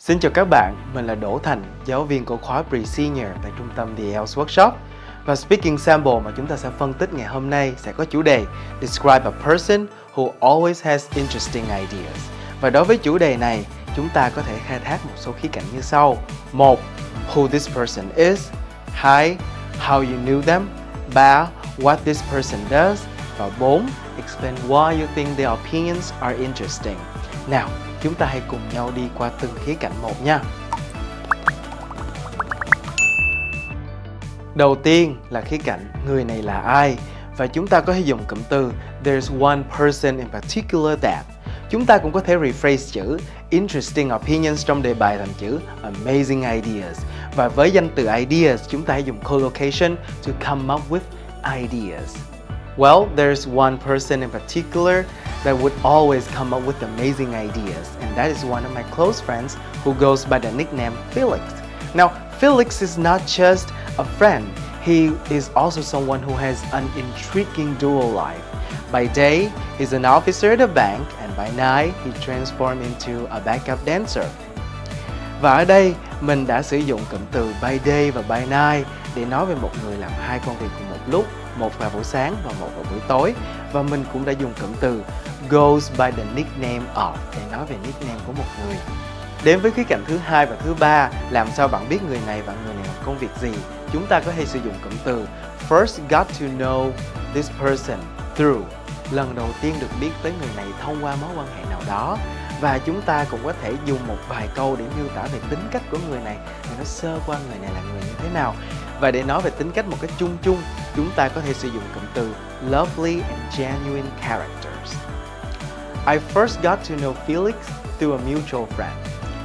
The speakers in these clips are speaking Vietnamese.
Xin chào các bạn, mình là Đỗ Thành, giáo viên của khóa Pre-Senior tại trung tâm The IELTS Workshop. Và Speaking Sample mà chúng ta sẽ phân tích ngày hôm nay sẽ có chủ đề Describe a person who always has interesting ideas. Và đối với chủ đề này, chúng ta có thể khai thác một số khía cạnh như sau. 1. Who this person is. 2. How you knew them. 3. What this person does. Và 4. Explain why you think their opinions are interesting. Nào, chúng ta hãy cùng nhau đi qua từng khía cạnh một nha. Đầu tiên là khía cạnh người này là ai. Và chúng ta có thể dùng cụm từ There's one person in particular that. Chúng ta cũng có thể rephrase chữ interesting opinions trong đề bài thành chữ amazing ideas. Và với danh từ ideas, chúng ta hãy dùng collocation to come up with ideas. Well, there's one person in particular that would always come up with amazing ideas, and that is one of my close friends who goes by the nickname Felix. Now, Felix is not just a friend, he is also someone who has an intriguing dual life. By day, he's an officer at a bank, and by night, he transforms into a backup dancer. Và ở đây, mình đã sử dụng cụm từ by day và by night để nói về một người làm hai công việc cùng một lúc, một vào buổi sáng và một vào buổi tối. Và mình cũng đã dùng cụm từ goes by the nickname of để nói về nickname của một người. Đến với khía cạnh thứ hai và thứ ba, làm sao bạn biết người này và người này làm công việc gì? Chúng ta có thể sử dụng cụm từ first got to know this person through. Lần đầu tiên được biết tới người này thông qua mối quan hệ nào đó. Và chúng ta cũng có thể dùng một vài câu để miêu tả về tính cách của người này, để nói sơ qua người này là người như thế nào. Và để nói về tính cách một cách chung chung, chúng ta có thể sử dụng cụm từ lovely and genuine characters. I first got to know Felix through a mutual friend.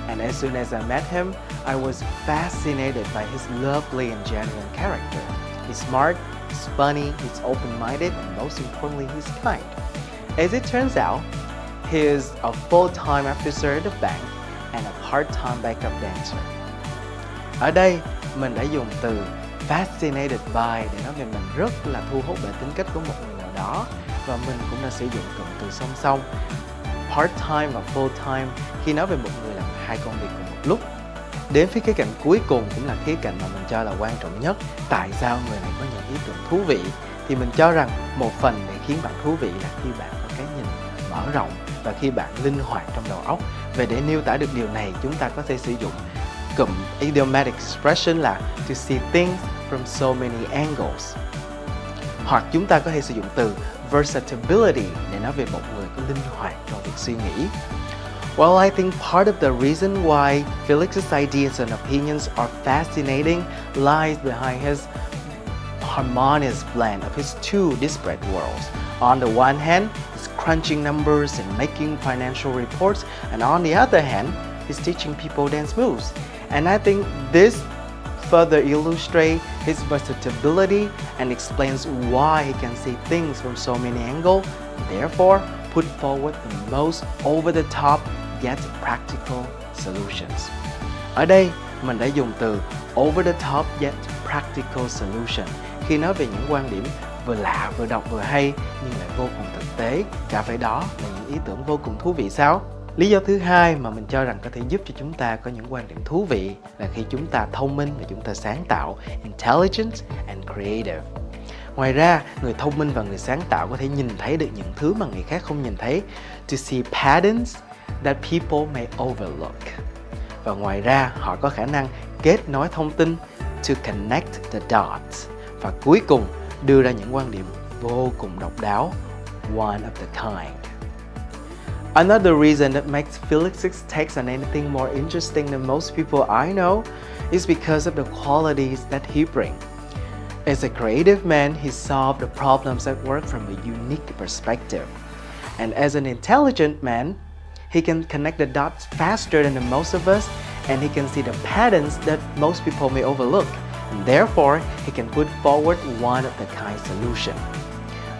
And as soon as I met him, I was fascinated by his lovely and genuine character. He's smart, he's funny, he's open-minded, and most importantly, he's kind. As it turns out, he is a full-time officer at the bank and a part-time backup dancer. Ở đây, mình đã dùng từ fascinated by để nói về mình rất là thu hút bởi tính cách của một người nào đó. Và mình cũng đã sử dụng cụm từ song song part-time và full-time khi nói về một người làm hai công việc cùng một lúc. Đến phía khía cạnh cuối cùng cũng là khía cạnh mà mình cho là quan trọng nhất. Tại sao người này có những ý tưởng thú vị? Thì mình cho rằng một phần để khiến bạn thú vị là khi bạn có cái nhìn mở rộng và khi bạn linh hoạt trong đầu óc. Và để miêu tả được điều này, chúng ta có thể sử dụng cụm idiomatic expression là to see things from so many angles. Hoặc chúng ta có thể sử dụng từ versatility để nói về một người có linh hoạt trong việc suy nghĩ. Well, I think part of the reason why Felix's ideas and opinions are fascinating lies behind his harmonious blend of his two disparate worlds. On the one hand, he's crunching numbers and making financial reports, and on the other hand, he's teaching people dance moves. And I think this further illustrates his versatility and explains why he can see things from so many angles, and therefore put forward the most over-the-top yet practical solutions. Ở đây, mình đã dùng từ over-the-top yet practical solution khi nói về những quan điểm vừa lạ, vừa độc, vừa hay nhưng lại vô cùng thực tế. Cả phải đó là những ý tưởng vô cùng thú vị sao? Lý do thứ hai mà mình cho rằng có thể giúp cho chúng ta có những quan điểm thú vị là khi chúng ta thông minh và chúng ta sáng tạo, intelligent and creative. Ngoài ra, người thông minh và người sáng tạo có thể nhìn thấy được những thứ mà người khác không nhìn thấy, to see patterns that people may overlook. Và ngoài ra, họ có khả năng kết nối thông tin, to connect the dots. Và cuối cùng, đưa ra những quan điểm vô cùng độc đáo, one of the kind. Another reason that makes Felix's takes on anything more interesting than most people I know is because of the qualities that he brings. As a creative man, he solved the problems at work from a unique perspective. And as an intelligent man, he can connect the dots faster than the most of us, and he can see the patterns that most people may overlook. And therefore, he can put forward one of the kind solution.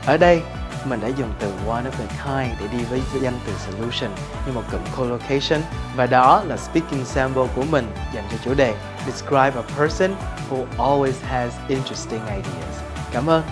Ở đây, mình đã dùng từ one of the kind để đi với danh từ solution như một cụm collocation. Và đó là speaking sample của mình dành cho chủ đề Describe a person who always has interesting ideas. Cảm ơn.